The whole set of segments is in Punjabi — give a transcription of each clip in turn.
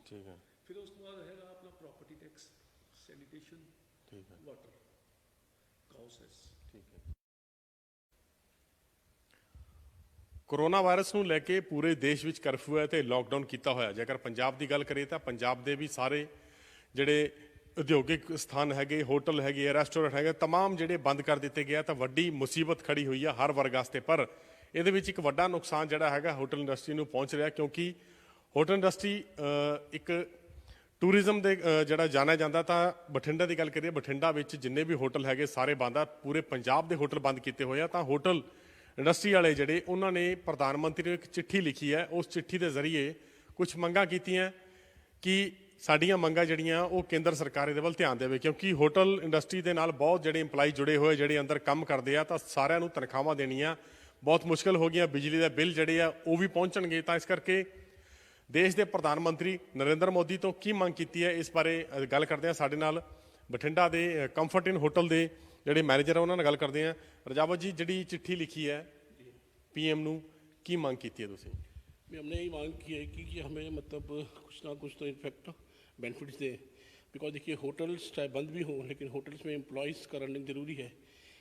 ठीक है। फिर उस तो बाद रहेगा अपना प्रॉपर्टी टैक्स, सैनिटेशन, ठीक है। Water, cow cess. ठीक है। कोरोना वायरस ਨੂੰ ਲੈ ਕੇ ਪੂਰੇ ਦੇਸ਼ ਵਿੱਚ ਕਰਫਿਊ ਹੈ ਤੇ ਲੋਕਡਾਊਨ ਕੀਤਾ ਹੋਇਆ। ਜੇਕਰ ਪੰਜਾਬ ਦੀ ਗੱਲ ਕਰੀਏ ਤਾਂ ਪੰਜਾਬ ਦੇ ਵੀ ਸਾਰੇ ਜਿਹੜੇ ਉਦਯੋਗਿਕ ਸਥਾਨ ਹੈਗੇ, ਹੋਟਲ ਹੈਗੇ, ਰੈਸਟੋਰੈਂਟ ਹੈਗੇ, तमाम ਜਿਹੜੇ ਬੰਦ ਕਰ ਦਿੱਤੇ ਗਏ ਤਾਂ ਵੱਡੀ ਮੁਸੀਬਤ ਖੜੀ ਹੋਈ ਆ ਹਰ ਵਰਗ ਵਾਸਤੇ। ਪਰ ਇਹਦੇ ਵਿੱਚ ਇੱਕ ਵੱਡਾ ਨੁਕਸਾਨ ਜਿਹੜਾ ਹੈਗਾ ਹੋਟਲ ਇੰਡਸਟਰੀ ਨੂੰ ਪਹੁੰਚ ਰਿਹਾ, ਕਿਉਂਕਿ ਹੋਟਲ ਇੰਡਸਟਰੀ ਇੱਕ ਟੂਰਿਜ਼ਮ ਦੇ ਜਿਹੜਾ ਜਾਣਿਆ ਜਾਂਦਾ। ਤਾਂ ਬਠਿੰਡਾ ਦੀ ਗੱਲ ਕਰੀਏ, ਬਠਿੰਡਾ ਵਿੱਚ ਜਿੰਨੇ ਵੀ ਹੋਟਲ ਹੈਗੇ ਸਾਰੇ ਬੰਦ ਆ, ਪੂਰੇ ਪੰਜਾਬ ਦੇ ਹੋਟਲ ਬੰਦ ਕੀਤੇ ਹੋਏ ਆ। ਤਾਂ ਹੋਟਲ ਇੰਡਸਟਰੀ ਵਾਲੇ ਜਿਹੜੇ ਉਹਨਾਂ ਨੇ ਪ੍ਰਧਾਨ ਮੰਤਰੀ ਨੂੰ ਇੱਕ ਚਿੱਠੀ ਲਿਖੀ ਹੈ। ਉਸ ਚਿੱਠੀ ਦੇ ਜ਼ਰੀਏ ਕੁਝ ਮੰਗਾਂ ਕੀਤੀਆਂ ਕਿ ਸਾਡੀਆਂ ਮੰਗਾਂ ਜਿਹੜੀਆਂ ਉਹ ਕੇਂਦਰ ਸਰਕਾਰ ਇਹਦੇ ਵੱਲ ਧਿਆਨ ਦੇਵੇ, ਕਿਉਂਕਿ ਹੋਟਲ ਇੰਡਸਟਰੀ ਦੇ ਨਾਲ ਬਹੁਤ ਜਿਹੜੇ ਇੰਪਲਾਈ ਜੁੜੇ ਹੋਏ, ਜਿਹੜੇ ਅੰਦਰ ਕੰਮ ਕਰਦੇ ਆ, ਤਾਂ ਸਾਰਿਆਂ ਨੂੰ ਤਨਖਾਹਾਂ ਦੇਣੀਆਂ ਬਹੁਤ ਮੁਸ਼ਕਿਲ ਹੋ ਗਈਆਂ। ਬਿਜਲੀ ਦੇ ਬਿੱਲ ਜਿਹੜੇ ਆ ਉਹ ਵੀ ਪਹੁੰਚਣਗੇ। ਤਾਂ ਇਸ ਕਰਕੇ ਦੇਸ਼ ਦੇ ਪ੍ਰਧਾਨ ਮੰਤਰੀ ਨਰਿੰਦਰ ਮੋਦੀ ਤੋਂ ਕੀ ਮੰਗ ਕੀਤੀ ਹੈ, ਇਸ ਬਾਰੇ ਗੱਲ ਕਰਦੇ ਹਾਂ। ਸਾਡੇ ਨਾਲ ਬਠਿੰਡਾ ਦੇ ਕੰਫਰਟ ਇਨ ਹੋਟਲ ਦੇ ਜਿਹੜੇ ਮੈਨੇਜਰ ਆ ਉਹਨਾਂ ਨਾਲ ਗੱਲ ਕਰਦੇ ਹਾਂ। ਰਜਾਵਤ ਜੀ, ਜਿਹੜੀ ਚਿੱਠੀ ਲਿਖੀ ਹੈ PM ਨੂੰ, ਕੀ ਮੰਗ ਕੀਤੀ ਹੈ ਤੁਸੀਂ? हमने यही मांग की है कि हमें मतलब कुछ ना कुछ तो इनफैक्ट बेनिफिट्स दें। बिकॉज देखिए होटल्स चाहे बंद भी हों, लेकिन होटल्स में एम्प्लॉयज़ का रनिंग ज़रूरी है,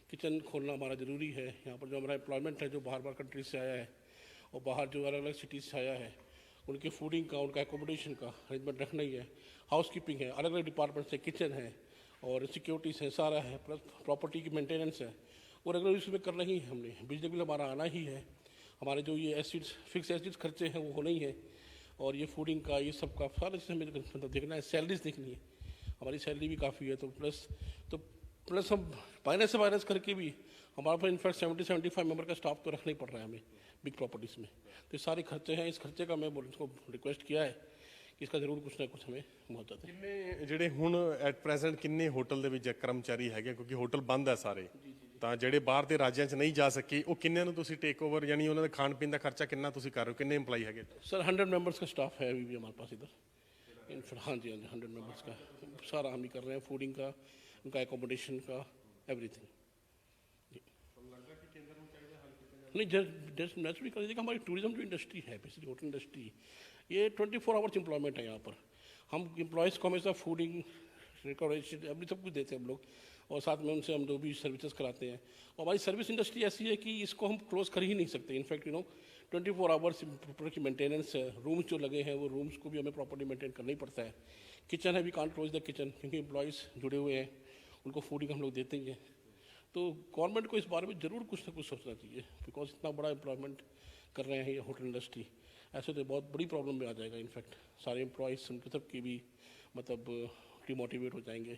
किचन खोलना हमारा ज़रूरी है। यहाँ पर जो हमारा एम्प्लॉयमेंट है जो बाहर कंट्रीज से आया है और बाहर जो अलग अलग सिटीज़ से आया है, उनके फूडिंग का, उनका एकोमोडेशन का अरेंजमेंट रखना ही है। हाउस कीपिंग है, अलग अलग डिपार्टमेंट्स है, किचन है और सिक्योरिटीज़ है, सारा है, प्लस प्रॉपर्टी की मेंटेनेंस है, वो रेगुलर इसमें करना ही है। हमने बिजली बिल हमारा आना ही है, हमारे जो ये एसिड्स फिक्स एसिड्स खर्चे हैं वो होना ही है, और ये फूडिंग का ये सब का सारा चीज़ हमें मतलब देखना है। सैलरीज देखनी है, हमारी सैलरी भी काफ़ी है। तो प्लस हम माइनस से माइनस करके भी हमारे पास इनफैक्ट 70-75 मेंबर का स्टाफ तो रखना ही पड़ रहा है हमें बिग प्रॉपर्टीज़ में। तो ये सारे खर्चे हैं। इस खर्चे का मैं इसको रिक्वेस्ट किया है कि इसका ज़रूर कुछ ना कुछ हमें मुआवजा दें। ਕਿੰਨੇ ਜਿਹੜੇ ਹੁਣ ਐਟ ਪ੍ਰੈਜ਼ੈਂਟ ਕਿੰਨੇ ਹੋਟਲ ਦੇ ਵਿੱਚ ਕਰਮਚਾਰੀ ਹੈਗੇ, ਕਿਉਂਕਿ ਹੋਟਲ ਬੰਦ ਹੈ ਸਾਰੇ, ਤਾਂ ਜਿਹੜੇ ਬਾਹਰ ਦੇ ਰਾਜਾਂ 'ਚ ਨਹੀਂ ਜਾ ਸਕੇ ਉਹ ਕਿੰਨਿਆਂ ਨੂੰ ਤੁਸੀਂ ਟੇਕ ਓਵਰ, ਯਾਨੀ ਉਹਨਾਂ ਦੇ ਖਾਣ ਪੀਣ ਦਾ ਖਰਚਾ ਕਿੰਨਾ ਤੁਸੀਂ ਕਰ ਰਹੇ ਹੋ? ਕਿੰਨੇ ਇੰਪਲਾਈ ਹੈਗੇ? सर 100 मेंबर्स का स्टाफ है अभी भी हमारे पास इधर। हाँ जी, 100 मेंबर्स का सारा हम ही कर रहे हैं, फूडिंग का, उनका एकोमोडेशन का, एवरीथिंग। नहीं जस्ट नेचुरली कर दीजिएगा। हमारी टूरिज्म जो इंडस्ट्री है, बेसिकली होटल इंडस्ट्री, ये 24 आवर्स एम्प्लॉयमेंट है यहाँ पर। हम एम्प्लॉयज़ को हमेशा फूडिंग, रिकॉर्डेशन, अभी सब कुछ देते हैं हम लोग, और साथ में उनसे हम जो भी सर्विसेज कराते हैं। और हमारी सर्विस इंडस्ट्री ऐसी है कि इसको हम क्लोज़ कर ही नहीं सकते। इनफैक्ट 24 आवर्स प्रॉपर की मेंटेनेंस है। रूम्स जो लगे हैं वो रूम्स को भी हमें प्रॉपर्ली मेंटेन करना ही पड़ता है। किचन है, we can't close the kitchen, क्योंकि एम्प्लॉयज़ जुड़े हुए हैं, उनको फूडिंग हम लोग देते ही हैं। तो गवर्नमेंट को इस बारे में ज़रूर कुछ ना कुछ सोचना चाहिए, बिकॉज इतना बड़ा एम्प्लॉयमेंट कर रहे हैं ये होटल इंडस्ट्री। ऐसे तो बहुत बड़ी प्रॉब्लम में आ जाएगा। इनफैक्ट सारे एम्प्लॉयज़ उनके सब की भी मतलब डिमोटिवेट हो जाएंगे।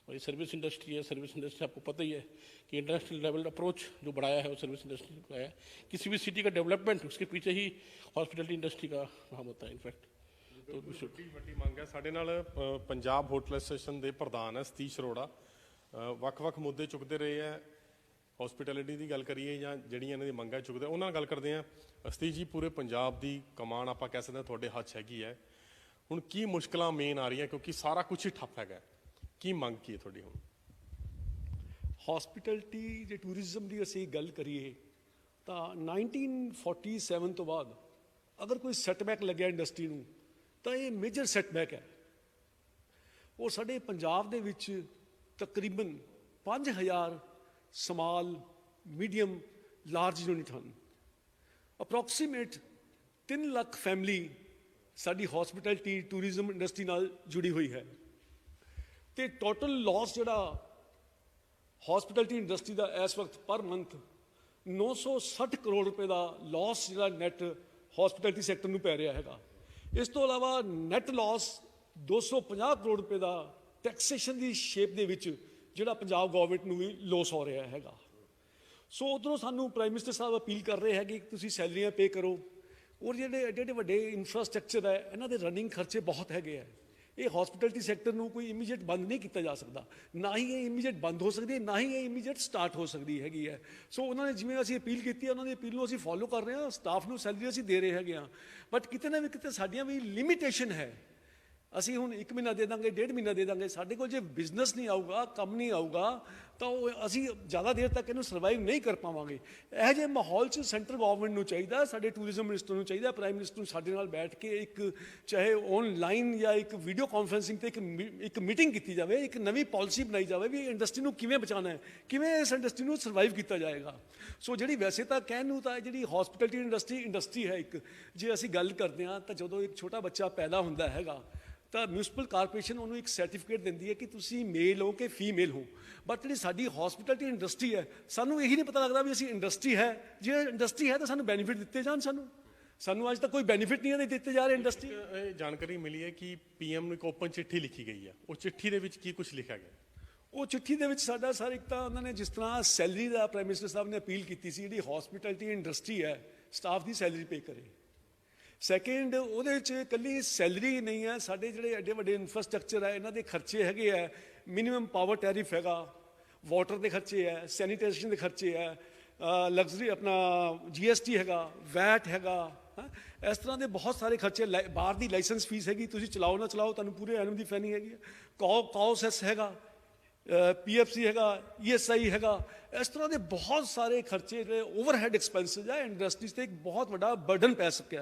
और ये सर्विस इंडस्ट्री है, सर्विस इंडस्ट्री आपको पता ही है कि इंटरनेशनल लेवल अप्रोच जो बढ़ाया है वो सर्विस इंडस्ट्री का है। किसी भी सिटी का डेवलपमेंट उसके पीछे ही हॉस्पिटलिटी इंडस्ट्री का नाम होता है। इनफैक्ट तो ਵੱਡੀ ਮੰਗ ਹੈ। ਸਾਡੇ ਨਾਲ ਪੰਜਾਬ ਹੋਟਲ ਐਸੋਸੀਏਸ਼ਨ ਦੇ ਪ੍ਰਧਾਨ ਹੈ ਸਤੀਸ਼ ਅਰੋੜਾ, ਵੱਖ-ਵੱਖ ਮੁੱਦੇ ਚੁੱਕਦੇ ਰਹੇ ਹੈ। ਹੌਸਪਿਟੈਲਿਟੀ ਦੀ ਗੱਲ ਕਰੀਏ ਜਾਂ ਜਿਹੜੀਆਂ ਇਹਨਾਂ ਦੀ ਮੰਗਾਂ ਚੁੱਕਦੇ, ਉਹਨਾਂ ਨਾਲ ਗੱਲ ਕਰਦੇ ਹਾਂ। ਸਤੀਸ਼ ਜੀ, ਪੂਰੇ ਪੰਜਾਬ ਦੀ ਕਮਾਨ ਆਪਾਂ ਕਹਿ ਸਕਦੇ ਹਾਂ ਤੁਹਾਡੇ ਹੱਥ 'ਚ ਹੈਗੀ ਹੈ। ਹੁਣ ਕੀ ਮੁਸ਼ਕਲਾਂ ਮੇਨ ਆ ਰਹੀਆਂ, ਕਿਉਂਕਿ ਸਾਰਾ ਕੁਝ ਹੀ ਠੱਪ ਹੈਗਾ? ਕੀ ਮੰਗ ਕੀ ਹੈ ਤੁਹਾਡੀ ਹੁਣ? ਹੌਸਪਿਟੈਲਿਟੀ ਜੇ ਟੂਰਿਜ਼ਮ ਦੀ ਅਸੀਂ ਗੱਲ ਕਰੀਏ ਤਾਂ 1947 ਤੋਂ ਬਾਅਦ ਅਗਰ ਕੋਈ ਸੈਟਬੈਕ ਲੱਗਿਆ ਇੰਡਸਟਰੀ ਨੂੰ ਤਾਂ ਇਹ ਮੇਜਰ ਸੈਟਬੈਕ ਹੈ। ਉਹ ਸਾਡੇ ਪੰਜਾਬ ਦੇ ਵਿੱਚ ਤਕਰੀਬਨ 5000 ਸਮਾਲ, ਮੀਡੀਅਮ, ਲਾਰਜ ਯੂਨਿਟ ਹਨ। ਅਪਰੋਕਸੀਮੇਟ 3 ਲੱਖ ਫੈਮਿਲੀ ਸਾਡੀ ਹੌਸਪਿਟੈਲਿਟੀ ਟੂਰਿਜ਼ਮ ਇੰਡਸਟਰੀ ਨਾਲ ਜੁੜੀ ਹੋਈ ਹੈ। ਤੇ ਟੋਟਲ ਲਾਸ ਜਿਹੜਾ ਹੌਸਪਿਟੈਲਿਟੀ ਇੰਡਸਟਰੀ ਦਾ ਇਸ ਵਕਤ ਪਰ ਮੰਥ 960 ਕਰੋੜ ਰੁਪਏ ਦਾ ਲਾਸ ਜਿਹੜਾ ਨੈਟ ਹੌਸਪਿਟੈਲਿਟੀ ਸੈਕਟਰ ਨੂੰ ਪੈ ਰਿਹਾ ਹੈਗਾ। ਇਸ ਤੋਂ ਇਲਾਵਾ ਨੈਟ ਲਾਸ 250 ਕਰੋੜ ਰੁਪਏ ਦਾ ਟੈਕਸੇਸ਼ਨ ਦੀ ਸ਼ੇਪ ਦੇ ਵਿੱਚ ਜਿਹੜਾ ਪੰਜਾਬ ਗਵਰਨਮੈਂਟ ਨੂੰ ਵੀ ਲੋਸ ਹੋ ਰਿਹਾ ਹੈਗਾ। ਸੋ ਉੱਧਰੋਂ ਸਾਨੂੰ ਪ੍ਰਾਈਮ ਮਿਨਿਸਟਰ ਸਾਹਿਬ ਅਪੀਲ ਕਰ ਰਹੇ ਹੈਗੇ ਕਿ ਤੁਸੀਂ ਸੈਲਰੀਆਂ ਪੇ ਕਰੋ, ਔਰ ਜਿਹੜੇ ਐਡੇ ਵੱਡੇ ਇਨਫਰਾਸਟਰਕਚਰ ਹੈ ਇਹਨਾਂ ਦੇ ਰਨਿੰਗ ਖਰਚੇ ਬਹੁਤ ਹੈਗੇ ਹੈ। ਇਹ ਹੌਸਪਿਟੈਲਿਟੀ ਸੈਕਟਰ ਨੂੰ ਕੋਈ ਇਮੀਡੀਏਟ ਬੰਦ ਨਹੀਂ ਕੀਤਾ ਜਾ ਸਕਦਾ, ਨਾ ਹੀ ਇਹ ਇਮੀਡੀਏਟ ਬੰਦ ਹੋ ਸਕਦੀ ਹੈ, ਨਾ ਹੀ ਇਹ ਇਮੀਡੀਏਟ ਸਟਾਰਟ ਹੋ ਸਕਦੀ ਹੈਗੀ ਹੈ। ਸੋ ਉਹਨਾਂ ਨੇ ਜਿਵੇਂ ਅਸੀਂ ਅਪੀਲ ਕੀਤੀ ਹੈ, ਉਹਨਾਂ ਦੀ ਅਪੀਲ ਨੂੰ ਅਸੀਂ ਫੋਲੋ ਕਰ ਰਹੇ ਹਾਂ। ਸਟਾਫ ਨੂੰ ਸੈਲਰੀ ਅਸੀਂ ਦੇ ਰਹੇ ਹੈਗੇ ਹਾਂ, ਬਟ ਕਿਤੇ ਨਾ ਕਿਤੇ ਸਾਡੀਆਂ ਵੀ ਲਿਮਿਟੇਸ਼ਨ ਹੈ ਅਸੀਂ ਹੁਣ 1 ਮਹੀਨਾ ਦੇ ਦਾਂਗੇ, 1.5 ਮਹੀਨਾ ਦੇ ਦਾਂਗੇ। ਸਾਡੇ ਕੋਲ ਜੇ ਬਿਜ਼ਨਸ ਨਹੀਂ ਆਊਗਾ, ਕੰਮ ਨਹੀਂ ਆਊਗਾ, ਤਾਂ ਉਹ ਅਸੀਂ ਜ਼ਿਆਦਾ ਦੇਰ ਤੱਕ ਇਹਨੂੰ ਸਰਵਾਈਵ ਨਹੀਂ ਕਰ ਪਾਵਾਂਗੇ। ਇਹੋ ਜਿਹੇ ਮਾਹੌਲ 'ਚ ਸੈਂਟਰ ਗਵਰਨਮੈਂਟ ਨੂੰ ਚਾਹੀਦਾ, ਸਾਡੇ ਟੂਰਿਜ਼ਮ ਮਿਨਿਸਟਰ ਨੂੰ ਚਾਹੀਦਾ, ਪ੍ਰਾਈਮ ਮਿਨਿਸਟਰ ਨੂੰ ਸਾਡੇ ਨਾਲ ਬੈਠ ਕੇ ਇੱਕ ਚਾਹੇ ਆਨਲਾਈਨ ਜਾਂ ਇੱਕ ਵੀਡੀਓ ਕਾਨਫਰੰਸਿੰਗ ਤੇ ਇੱਕ ਮੀਟਿੰਗ ਕੀਤੀ ਜਾਵੇ, ਇੱਕ ਨਵੀਂ ਪਾਲਿਸੀ ਬਣਾਈ ਜਾਵੇ ਵੀ ਇੰਡਸਟਰੀ ਨੂੰ ਕਿਵੇਂ ਬਚਾਉਣਾ ਹੈ, ਕਿਵੇਂ ਇਸ ਇੰਡਸਟਰੀ ਨੂੰ ਸਰਵਾਈਵ ਕੀਤਾ ਜਾਏਗਾ। ਸੋ ਜਿਹੜੀ ਵੈਸੇ ਤਾਂ ਕਹਿਣ ਨੂੰ ਤਾਂ ਜਿਹੜੀ ਹੌਸਪਿਟੈਲਿਟੀ ਇੰਡਸਟਰੀ ਹੈ ਇੱਕ, ਜੇ ਅਸੀਂ ਗੱਲ ਕਰਦੇ ਹਾਂ ਤਾਂ ਜਦੋਂ ਇੱਕ ਛੋਟਾ ਬੱਚਾ ਪੈਦਾ ਹੁੰਦਾ ਹੈਗਾ ਤਾਂ ਮਿਊਨਿਸਪਲ ਕਾਰਪੋਰੇਸ਼ਨ ਉਹਨੂੰ ਇੱਕ ਸਰਟੀਫਿਕੇਟ ਦਿੰਦੀ ਹੈ ਕਿ ਤੁਸੀਂ ਮੇਲ ਹੋ ਕਿ ਫੀਮੇਲ ਹੋ। ਬਟ ਜਿਹੜੀ ਸਾਡੀ ਹੌਸਪਿਟੈਲਿਟੀ ਇੰਡਸਟਰੀ ਹੈ, ਸਾਨੂੰ ਇਹੀ ਨਹੀਂ ਪਤਾ ਲੱਗਦਾ ਵੀ ਅਸੀਂ ਇੰਡਸਟਰੀ ਹੈ। ਜੇ ਇੰਡਸਟਰੀ ਹੈ ਤਾਂ ਸਾਨੂੰ ਬੈਨੀਫਿਟ ਦਿੱਤੇ ਜਾਣ। ਸਾਨੂੰ ਅੱਜ ਤੱਕ ਕੋਈ ਬੈਨੀਫਿਟ ਨਹੀਂ ਦਿੱਤੇ ਜਾ ਰਹੇ ਇੰਡਸਟਰੀ। ਇਹ ਜਾਣਕਾਰੀ ਮਿਲੀ ਹੈ ਕਿ ਪੀਐਮ ਨੂੰ ਇੱਕ ਓਪਨ ਚਿੱਠੀ ਲਿਖੀ ਗਈ ਹੈ, ਉਹ ਚਿੱਠੀ ਦੇ ਵਿੱਚ ਕੀ ਕੁਝ ਲਿਖਿਆ ਗਿਆ? ਉਹ ਚਿੱਠੀ ਦੇ ਵਿੱਚ ਸਾਡਾ ਸਰ ਇੱਕ ਤਾਂ ਉਹਨਾਂ ਨੇ ਜਿਸ ਤਰ੍ਹਾਂ ਸੈਲਰੀ ਦਾ ਪ੍ਰਾਈਮ ਮਿਨਿਸਟਰ ਸਾਹਿਬ ਨੇ ਅਪੀਲ ਕੀਤੀ ਸੀ, ਜਿਹੜੀ ਹੌਸਪਿਟੈਲਿਟੀ ਇੰਡਸਟਰੀ ਹੈ ਸਟਾਫ ਦੀ ਸੈਲਰੀ ਪੇ ਕਰੇ। ਸੈਕਿੰਡ, ਉਹਦੇ ਵਿੱਚ ਇਕੱਲੀ ਸੈਲਰੀ ਨਹੀਂ ਹੈ, ਸਾਡੇ ਜਿਹੜੇ ਐਡੇ ਵੱਡੇ ਇਨਫਰਾਸਟ੍ਰਕਚਰ ਹੈ ਇਹਨਾਂ ਦੇ ਖਰਚੇ ਹੈਗੇ ਆ। ਮਿਨੀਮਮ ਪਾਵਰ ਟੈਰਿਫ ਹੈਗਾ, ਵਾਟਰ ਦੇ ਖਰਚੇ ਹੈ, ਸੈਨੀਟੇਸ਼ਨ ਦੇ ਖਰਚੇ ਹੈ, ਲਗਜ਼ਰੀ ਆਪਣਾ GST ਹੈਗਾ, ਵੈਟ ਹੈਗਾ। ਇਸ ਤਰ੍ਹਾਂ ਦੇ ਬਹੁਤ ਸਾਰੇ ਖਰਚੇ, ਬਾਹਰ ਦੀ ਲਾਇਸੈਂਸ ਫੀਸ ਹੈਗੀ, ਤੁਸੀਂ ਚਲਾਓ ਨਾ ਚਲਾਓ ਤੁਹਾਨੂੰ ਪੂਰੇ ਐਨਮ ਦੀ ਫੈਨੀ ਹੈਗੀ ਹੈ। ਕਾਓ ਸੈਸ ਹੈਗਾ, PFC ਹੈਗਾ, ESI ਹੈਗਾ। ਇਸ ਤਰ੍ਹਾਂ ਦੇ ਬਹੁਤ ਸਾਰੇ ਖਰਚੇ ਜਿਹੜੇ ਓਵਰਹੈਡ ਐਕਸਪੈਂਸਿਸ ਹੈ ਇੰਡਸਟਰੀਜ਼ ਤੇ ਇੱਕ ਬਹੁਤ ਵੱਡਾ ਬਰਡਨ ਪੈ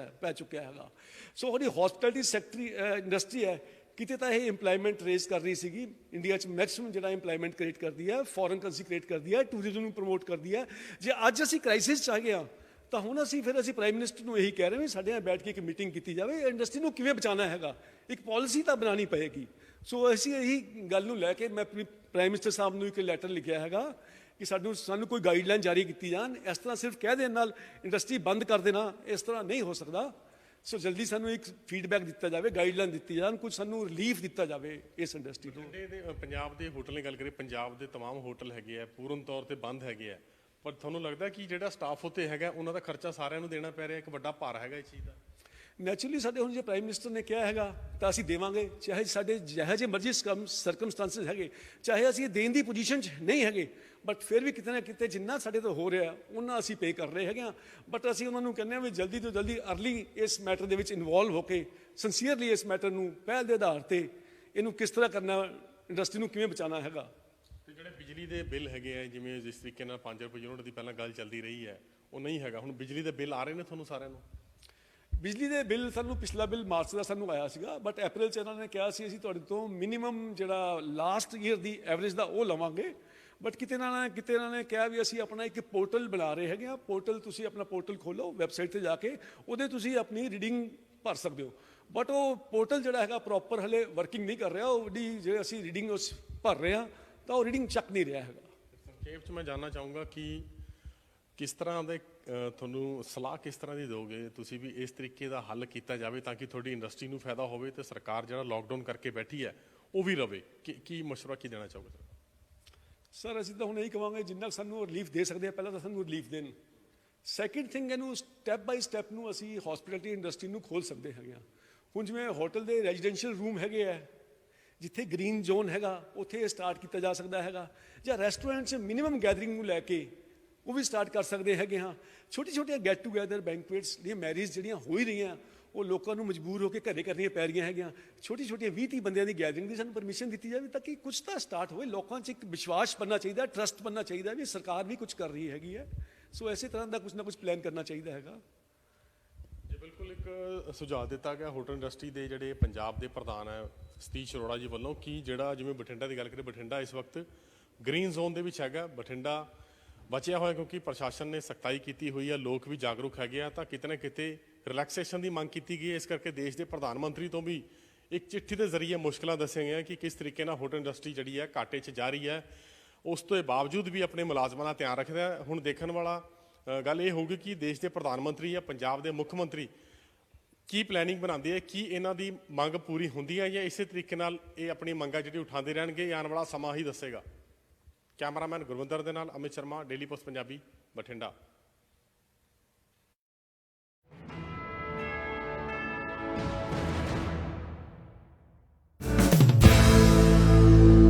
ਚੁੱਕਿਆ ਹੈਗਾ। ਸੋ ਜਿਹੜੀ ਹੌਸਪਿਟੈਲਿਟੀ ਸੈਕਟਰੀ ਇੰਡਸਟਰੀ ਹੈ, ਕਿਤੇ ਤਾਂ ਇਹ ਇੰਪਲਾਇਮੈਂਟ ਰੇਜ਼ ਕਰ ਰਹੀ ਸੀਗੀ। ਇੰਡੀਆ 'ਚ ਮੈਕਸਿਮਮ ਜਿਹੜਾ ਇੰਪਲਾਇਮੈਂਟ ਕ੍ਰੀਏਟ ਕਰਦੀ ਹੈ, ਫੋਰਨ ਕਰੰਸੀ ਕ੍ਰੀਏਟ ਕਰਦੀ ਹੈ, ਟੂਰਿਜ਼ਮ ਨੂੰ ਪ੍ਰਮੋਟ ਕਰਦੀ ਹੈ। ਜੇ ਅੱਜ ਅਸੀਂ ਕ੍ਰਾਈਸਿਸ 'ਚ ਆ ਗਏ ਹਾਂ ਤਾਂ ਹੁਣ ਅਸੀਂ ਪ੍ਰਾਈਮ ਮਿਨਿਸਟਰ ਨੂੰ ਇਹੀ ਕਹਿ ਰਹੇ ਹਾਂ ਸਾਡੇ ਨਾਲ ਬੈਠ ਕੇ ਇੱਕ ਮੀਟਿੰਗ ਕੀਤੀ ਜਾਵੇ, ਇੰਡਸਟਰੀ ਨੂੰ ਕਿਵੇਂ ਬਚਾਉਣਾ ਹੈਗਾ, ਇੱਕ ਪਾਲਿਸੀ ਤਾਂ ਬਣਾਉਣੀ ਪਏਗੀ। ਸੋ ਅਸੀਂ ਇਹੀ ਗੱਲ ਨੂੰ ਲੈ ਕੇ ਮੈਂ ਪ੍ਰਾਈਮ ਮਿਨਿਸਟਰ ਸਾਹਿਬ ਨੂੰ ਇੱਕ ਲੈਟਰ ਲਿਖਿਆ ਹੈਗਾ ਕਿ ਸਾਨੂੰ ਕੋਈ ਗਾਈਡਲਾਈਨ ਜਾਰੀ ਕੀਤੀ ਜਾਣ। ਇਸ ਤਰ੍ਹਾਂ ਸਿਰਫ ਕਹਿ ਦੇਣ ਨਾਲ ਇੰਡਸਟਰੀ ਬੰਦ ਕਰ ਦੇਣਾ ਇਸ ਤਰ੍ਹਾਂ ਨਹੀਂ ਹੋ ਸਕਦਾ। ਸੋ ਜਲਦੀ ਸਾਨੂੰ ਇੱਕ ਫੀਡਬੈਕ ਦਿੱਤਾ ਜਾਵੇ, ਗਾਈਡਲਾਈਨ ਦਿੱਤੀ ਜਾਣ, ਕੁਝ ਸਾਨੂੰ ਰਿਲੀਫ ਦਿੱਤਾ ਜਾਵੇ ਇਸ ਇੰਡਸਟਰੀ ਤੋਂ। ਪੰਜਾਬ ਦੇ ਹੋਟਲ ਦੀ ਗੱਲ ਕਰੀਏ, ਪੰਜਾਬ ਦੇ तमाम ਹੋਟਲ ਹੈਗੇ ਆ ਪੂਰਨ ਤੌਰ ਤੇ ਬੰਦ ਹੈਗੇ ਆ, ਪਰ ਤੁਹਾਨੂੰ ਲੱਗਦਾ ਕਿ ਜਿਹੜਾ ਸਟਾਫ ਉੱਤੇ ਹੈਗਾ ਉਹਨਾਂ ਦਾ ਖਰਚਾ ਸਾਰਿਆਂ ਨੂੰ ਦੇਣਾ ਪੈ ਰਿਹਾ, ਇੱਕ ਵੱਡਾ ਭਾਰ ਹੈਗਾ ਇਸ ਚੀਜ਼ ਦਾ? ਨੈਚੁਰਲੀ ਸਾਡੇ ਹੁਣ ਜੇ ਪ੍ਰਾਈਮ ਮਿਨਿਸਟਰ ਨੇ ਕਿਹਾ ਹੈਗਾ ਤਾਂ ਅਸੀਂ ਦੇਵਾਂਗੇ, ਚਾਹੇ ਸਾਡੇ ਜਿਹੋ ਜਿਹੇ ਮਰਜ਼ੀ ਸਰਕਮਸਟੈਂਸਿਸ ਹੈਗੇ, ਚਾਹੇ ਅਸੀਂ ਇਹ ਦੇਣ ਦੀ ਪੋਜੀਸ਼ਨ 'ਚ ਨਹੀਂ ਹੈਗੇ, ਬਟ ਫਿਰ ਵੀ ਕਿਤੇ ਨਾ ਕਿਤੇ ਜਿੰਨਾ ਸਾਡੇ ਤੋਂ ਹੋ ਰਿਹਾ ਉਹਨਾਂ ਅਸੀਂ ਪੇ ਕਰ ਰਹੇ ਹੈਗੇ ਹਾਂ। ਬਟ ਅਸੀਂ ਉਹਨਾਂ ਨੂੰ ਕਹਿੰਦੇ ਹਾਂ ਵੀ ਜਲਦੀ ਤੋਂ ਜਲਦੀ ਅਰਲੀ ਇਸ ਮੈਟਰ ਦੇ ਵਿੱਚ ਇਨਵੋਲਵ ਹੋ ਕੇ ਸਿੰਸੀਅਰਲੀ ਇਸ ਮੈਟਰ ਨੂੰ ਪਹਿਲ ਦੇ ਆਧਾਰ ਤੇ ਇਹਨੂੰ ਕਿਸ ਤਰ੍ਹਾਂ ਕਰਨਾ, ਇੰਡਸਟਰੀ ਨੂੰ ਕਿਵੇਂ ਬਚਾਉਣਾ ਹੈਗਾ। ਤੇ ਜਿਹੜੇ ਬਿਜਲੀ ਦੇ ਬਿੱਲ ਹੈਗੇ ਆ, ਜਿਵੇਂ ਜਿਸ ਤਰੀਕੇ ਨਾਲ 5 ਰੁਪਏ ਯੂਨਿਟ ਦੀ ਪਹਿਲਾਂ ਗੱਲ ਚੱਲਦੀ ਰਹੀ ਹੈ, ਉਹ ਨਹੀਂ ਹੈਗਾ। ਹੁਣ ਬਿਜਲੀ ਦੇ ਬਿੱਲ ਆ ਰਹੇ ਨੇ ਤੁਹਾਨੂੰ ਸਾਰਿਆਂ ਨੂੰ? ਬਿਜਲੀ ਦੇ ਬਿੱਲ ਸਾਨੂੰ ਪਿਛਲਾ ਬਿੱਲ ਮਾਰਚ ਦਾ ਸਾਨੂੰ ਆਇਆ ਸੀਗਾ, ਬਟ ਅਪ੍ਰੈਲ 'ਚ ਇਹਨਾਂ ਨੇ ਕਿਹਾ ਸੀ ਅਸੀਂ ਤੁਹਾਡੇ ਤੋਂ ਮਿਨੀਮਮ ਜਿਹੜਾ ਲਾਸਟ ਈਅਰ ਦੀ ਐਵਰੇਜ ਦਾ ਉਹ ਲਵਾਂਗੇ। ਬਟ ਕਿਤੇ ਇਹਨਾਂ ਨੇ ਕਿਹਾ ਵੀ ਅਸੀਂ ਆਪਣਾ ਇੱਕ ਪੋਰਟਲ ਬਣਾ ਰਹੇ ਹੈਗੇ ਆ। ਪੋਰਟਲ ਤੁਸੀਂ ਆਪਣਾ ਪੋਰਟਲ ਖੋਲੋ, ਵੈਬਸਾਈਟ ਤੇ ਜਾ ਕੇ ਉਹਦੇ ਤੁਸੀਂ ਆਪਣੀ ਰੀਡਿੰਗ ਭਰ ਸਕਦੇ ਹੋ। ਬਟ ਉਹ ਪੋਰਟਲ ਜਿਹੜਾ ਹੈਗਾ ਪ੍ਰੋਪਰ ਹਲੇ ਵਰਕਿੰਗ ਨਹੀਂ ਕਰ ਰਿਹਾ। ਉਹ ਜੇ ਅਸੀਂ ਰੀਡਿੰਗ ਉਸ ਭਰ ਰਹੇ ਹਾਂ ਤਾਂ ਉਹ ਰੀਡਿੰਗ ਚੱਕ ਨਹੀਂ ਰਿਹਾ ਹੈਗਾ। ਸੰਖੇਪ 'ਚ ਮੈਂ ਜਾਣਨਾ ਚਾਹੂੰਗਾ ਕਿ ਕਿਸ ਤਰ੍ਹਾਂ ਦੇ ਤੁਹਾਨੂੰ ਸਲਾਹ ਕਿਸ ਤਰ੍ਹਾਂ ਦੀ ਦਿਓਗੇ ਤੁਸੀਂ ਵੀ ਇਸ ਤਰੀਕੇ ਦਾ ਹੱਲ ਕੀਤਾ ਜਾਵੇ ਤਾਂ ਕਿ ਤੁਹਾਡੀ ਇੰਡਸਟਰੀ ਨੂੰ ਫਾਇਦਾ ਹੋਵੇ ਤੇ ਸਰਕਾਰ ਜਿਹੜਾ ਲੋਕਡਾਊਨ ਕਰਕੇ ਬੈਠੀ ਹੈ ਉਹ ਵੀ ਰਵੇ? ਕੀ ਮਸ਼ਵਰਾ ਕੀ ਦੇਣਾ ਚਾਹੋਗੇ ਸਰ? ਅਸੀਂ ਤਾਂ ਹੁਣ ਇਹੀ ਕਹਾਂਗੇ ਜਿੰਨਾ ਸਾਨੂੰ ਰਿਲੀਫ ਦੇ ਸਕਦੇ ਆ ਪਹਿਲਾਂ ਤਾਂ ਸਾਨੂੰ ਰਿਲੀਫ ਦੇਣ। ਸੈਕਿੰਡ ਥਿੰਗ, ਇਹਨੂੰ ਸਟੈਪ ਬਾਈ ਸਟੈਪ ਨੂੰ ਅਸੀਂ ਹੌਸਪਿਟੈਲਿਟੀ ਇੰਡਸਟਰੀ ਨੂੰ ਖੋਲ੍ਹ ਸਕਦੇ ਹੈਗੇ ਹਾਂ। ਹੁਣ ਜਿਵੇਂ ਹੋਟਲ ਦੇ ਰੈਜ਼ੀਡੈਂਸ਼ੀਅਲ ਰੂਮ ਹੈਗੇ ਆ, ਜਿੱਥੇ ਗ੍ਰੀਨ ਜ਼ੋਨ ਹੈਗਾ ਉੱਥੇ ਇਹ ਸਟਾਰਟ ਕੀਤਾ ਜਾ ਸਕਦਾ ਹੈਗਾ, ਜਾਂ ਰੈਸਟੋਰੈਂਟ 'ਚ ਮਿਨੀਮਮ ਗੈਦਰਿੰਗ ਨੂੰ ਲੈ ਕੇ ਉਹ ਵੀ ਸਟਾਰਟ ਕਰ ਸਕਦੇ ਹੈਗੇ ਹਾਂ। ਛੋਟੀ ਛੋਟੀਆਂ ਗੈਟ ਟੂਗੈਦਰ ਬੈਂਕੁਏਟਸ ਜਿਹੜੀਆਂ ਮੈਰਿਜ ਜਿਹੜੀਆਂ ਹੋ ਹੀ ਰਹੀਆਂ ਉਹ ਲੋਕਾਂ ਨੂੰ ਮਜਬੂਰ ਹੋ ਕੇ ਘਰੇ ਕਰਨੀਆਂ ਪੈ ਰਹੀਆਂ ਹੈਗੀਆਂ। ਛੋਟੀਆਂ 20-30 ਬੰਦਿਆਂ ਦੀ ਗੈਦਰਿੰਗ ਦੀ ਸਾਨੂੰ ਪਰਮਿਸ਼ਨ ਦਿੱਤੀ ਜਾਵੇ ਤਾਂ ਕਿ ਕੁਝ ਤਾਂ ਸਟਾਰਟ ਹੋਵੇ। ਲੋਕਾਂ 'ਚ ਇੱਕ ਵਿਸ਼ਵਾਸ ਬਣਨਾ ਚਾਹੀਦਾ, ਟਰਸਟ ਬਣਨਾ ਚਾਹੀਦਾ ਵੀ ਸਰਕਾਰ ਵੀ ਕੁਝ ਕਰ ਰਹੀ ਹੈਗੀ ਹੈ। ਸੋ ਇਸੇ ਤਰ੍ਹਾਂ ਦਾ ਕੁਝ ਨਾ ਕੁਝ ਪਲਾਨ ਕਰਨਾ ਚਾਹੀਦਾ ਹੈਗਾ। ਜੀ ਬਿਲਕੁਲ, ਇੱਕ ਸੁਝਾਅ ਦਿੱਤਾ ਗਿਆ ਹੋਟਲ ਇੰਡਸਟਰੀ ਦੇ ਜਿਹੜੇ ਪੰਜਾਬ ਦੇ ਪ੍ਰਧਾਨ ਹੈ ਸਤੀਸ਼ ਅਰੋੜਾ ਜੀ ਵੱਲੋਂ ਕਿ ਜਿਹੜਾ ਜਿਵੇਂ ਬਠਿੰਡਾ ਦੀ ਗੱਲ ਕਰੀਏ, ਬਠਿੰਡਾ ਇਸ ਵਕਤ ਗ੍ਰੀਨ ਜ਼ੋਨ ਦੇ ਵਿੱਚ ਹੈਗਾ। ਬਠਿੰਡਾ ਬਚਿਆ ਹੋਇਆ ਕਿਉਂਕਿ ਪ੍ਰਸ਼ਾਸਨ ਨੇ ਸਖਤਾਈ ਕੀਤੀ ਹੋਈ ਹੈ, ਲੋਕ ਵੀ ਜਾਗਰੂਕ ਹੈਗੇ ਆ, ਤਾਂ ਕਿਤੇ ਨਾ ਕਿਤੇ ਰਿਲੈਕਸੇਸ਼ਨ ਦੀ ਮੰਗ ਕੀਤੀ ਗਈ ਹੈ। ਇਸ ਕਰਕੇ ਦੇਸ਼ ਦੇ ਪ੍ਰਧਾਨ ਮੰਤਰੀ ਤੋਂ ਵੀ ਇੱਕ ਚਿੱਠੀ ਦੇ ਜ਼ਰੀਏ ਮੁਸ਼ਕਲਾਂ ਦੱਸੀਆਂ ਗਈਆਂ ਕਿ ਕਿਸ ਤਰੀਕੇ ਨਾਲ ਹੋਟਲ ਇੰਡਸਟਰੀ ਜਿਹੜੀ ਹੈ ਘਾਟੇ 'ਚ ਜਾ ਰਹੀ ਹੈ, ਉਸ ਤੋਂ ਬਾਵਜੂਦ ਵੀ ਆਪਣੇ ਮੁਲਾਜ਼ਮਾਂ ਦਾ ਧਿਆਨ ਰੱਖਦਾ ਹੈ। ਹੁਣ ਦੇਖਣ ਵਾਲਾ ਗੱਲ ਇਹ ਹੋਊਗੀ ਕਿ ਦੇਸ਼ ਦੇ ਪ੍ਰਧਾਨ ਮੰਤਰੀ ਜਾਂ ਪੰਜਾਬ ਦੇ ਮੁੱਖ ਮੰਤਰੀ ਕੀ ਪਲੈਨਿੰਗ ਬਣਾਉਂਦੇ ਹੈ, ਕੀ ਇਹਨਾਂ ਦੀ ਮੰਗ ਪੂਰੀ ਹੁੰਦੀ ਹੈ ਜਾਂ ਇਸੇ ਤਰੀਕੇ ਨਾਲ ਇਹ ਆਪਣੀ ਮੰਗਾਂ ਜਿਹੜੀ ਉਠਾਉਂਦੇ ਰਹਿਣਗੇ, ਆਉਣ ਵਾਲਾ ਸਮਾਂ ਹੀ ਦੱਸੇਗਾ। ਕੈਮਰਾਮੈਨ ਗੁਰਵਿੰਦਰ ਦੇ ਨਾਲ ਅਮਿਤ ਸ਼ਰਮਾ, ਡੇਲੀ ਪੋਸਟ ਪੰਜਾਬੀ, ਬਠਿੰਡਾ।